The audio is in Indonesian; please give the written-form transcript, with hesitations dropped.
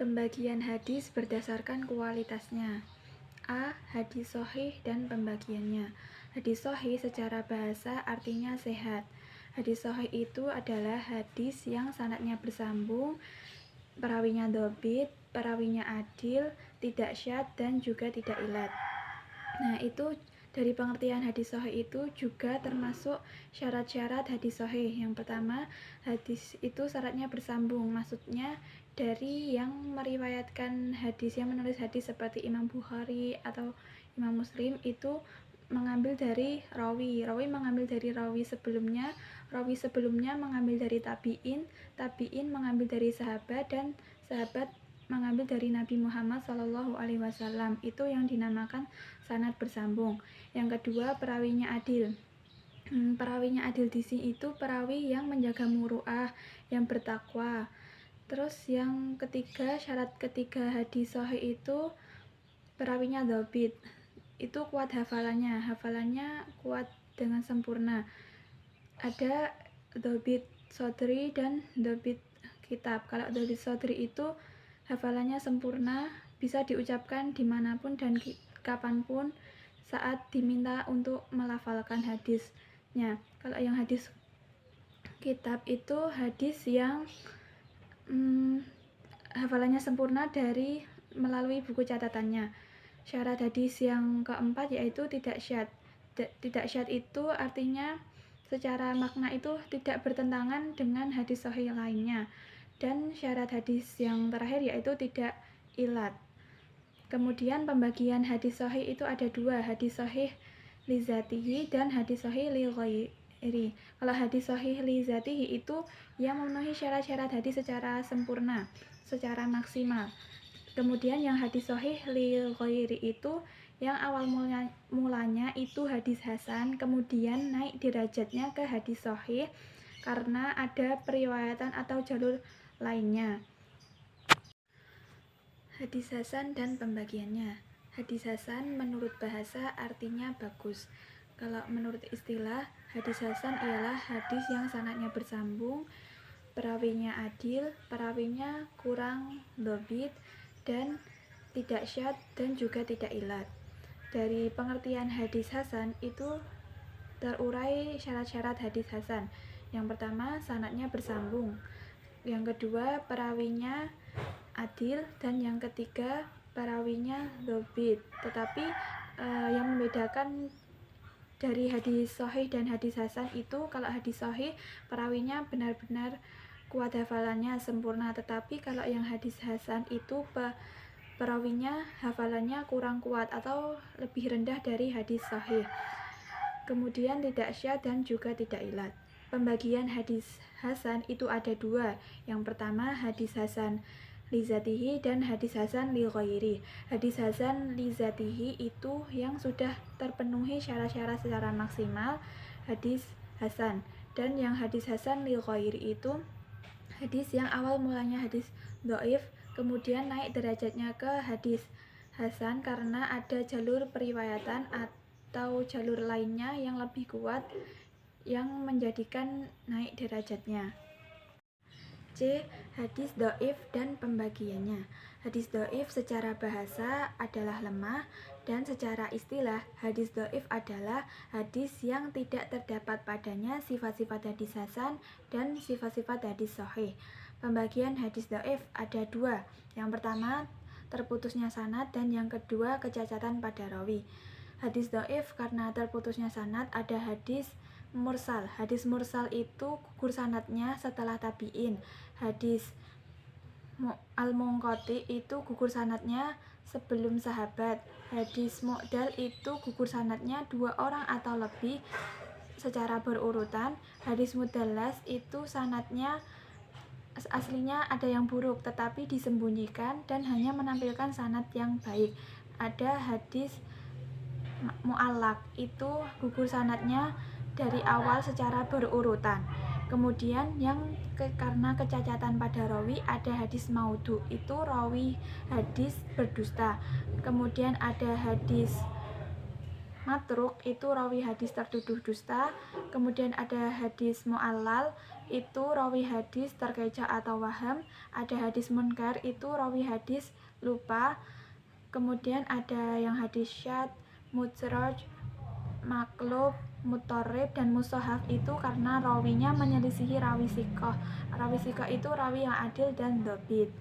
Pembagian hadis berdasarkan kualitasnya. A. Hadis sahih dan pembagiannya. Hadis sahih secara bahasa artinya sehat. Hadis sahih itu adalah hadis yang sanadnya bersambung, perawinya dhobit, perawinya adil, tidak syadz dan juga tidak ilat. Nah, itu dari pengertian hadis sahih itu juga termasuk syarat-syarat hadis sahih. Yang pertama, hadis itu syaratnya bersambung, maksudnya dari yang meriwayatkan hadis, yang menulis hadis seperti Imam Bukhari atau Imam Muslim itu mengambil dari rawi mengambil dari rawi sebelumnya mengambil dari tabi'in mengambil dari sahabat, dan sahabat mengambil dari Nabi Muhammad SAW. Itu yang dinamakan sanad bersambung. Yang kedua, perawinya adil. Perawinya adil di sini itu perawi yang menjaga muru'ah, yang bertakwa. Terus yang ketiga, syarat ketiga hadis sahih itu perawinya dhobit. Itu kuat hafalannya kuat dengan sempurna. Ada dhobit sodri dan dhobit kitab. Kalau dhobit sodri itu hafalannya sempurna, bisa diucapkan dimanapun dan kapanpun saat diminta untuk melafalkan hadisnya. Kalau yang hadis kitab itu hadis yang hafalannya sempurna dari melalui buku catatannya. Syarat hadis yang keempat yaitu tidak syadz. Tidak syadz itu artinya secara makna itu tidak bertentangan dengan hadis sahih lainnya. Dan syarat hadis yang terakhir yaitu tidak ilat. Kemudian pembagian hadis sahih itu ada dua, hadis sahih li dzatihi dan hadis sahih li ghairi. Kalau hadis sahih li dzatihi itu yang memenuhi syarat-syarat hadis secara sempurna, secara maksimal. Kemudian yang hadis sahih li ghairi itu yang awal mulanya itu hadis hasan, kemudian naik derajatnya ke hadis sahih karena ada periwayatan atau jalur lainnya. Hadis hasan dan pembagiannya. Hadis hasan menurut bahasa artinya bagus. Kalau menurut istilah, hadis hasan ialah hadis yang sanadnya bersambung, perawinya adil, perawinya kurang dhobit, dan tidak syadz dan juga tidak ilat. Dari pengertian hadis hasan itu terurai syarat-syarat hadis hasan. Yang pertama, sanadnya bersambung. Yang kedua, perawinya adil, dan yang ketiga perawinya dhobit. Tetapi yang membedakan dari hadis sahih dan hadis hasan itu, kalau hadis sahih perawinya benar-benar kuat hafalannya sempurna, tetapi kalau yang hadis hasan itu perawinya hafalannya kurang kuat atau lebih rendah dari hadis sahih. Kemudian tidak syadz dan juga tidak ilat. Pembagian hadis hasan itu ada dua. Yang pertama, hadis hasan li dzatihi dan hadis hasan li ghairi. Hadis hasan li dzatihi itu yang sudah terpenuhi syarat-syarat secara maksimal, hadis hasan. Dan yang hadis hasan li ghairi itu hadis yang awal mulanya hadis dhaif, kemudian naik derajatnya ke hadis hasan karena ada jalur periwayatan atau jalur lainnya yang lebih kuat yang menjadikan naik derajatnya. C. Hadis dhaif dan pembagiannya. Hadis dhaif secara bahasa adalah lemah, dan secara istilah hadis dhaif adalah hadis yang tidak terdapat padanya sifat-sifat hadis hasan dan sifat-sifat hadis sahih. Pembagian hadis dhaif ada dua. Yang pertama, terputusnya sanad, dan yang kedua, kecacatan pada rawi. Hadis dhaif karena terputusnya sanad ada hadis mursal. Hadis mursal itu gugur sanadnya setelah tabi'in. Hadis al-munqati itu gugur sanadnya sebelum sahabat. Hadis mu'dal itu gugur sanadnya 2 orang atau lebih secara berurutan. Hadis mudallas itu sanadnya aslinya ada yang buruk tetapi disembunyikan dan hanya menampilkan sanad yang baik. Ada hadis mu'allaq itu gugur sanadnya dari awal secara berurutan. Kemudian yang karena kecacatan pada rawi ada hadis maudhu, itu rawi hadis berdusta. Kemudian ada hadis matruk, itu rawi hadis tertuduh dusta. Kemudian ada hadis mu'allal, itu rawi hadis terkecoh atau waham, ada hadis munkar itu rawi hadis lupa, kemudian ada yang hadis syadz, mudraj, maklub, mutorib, dan musohaf itu karena rawinya menyelisihi rawi sikoh. Rawi sikoh itu rawi yang adil dan dhobit.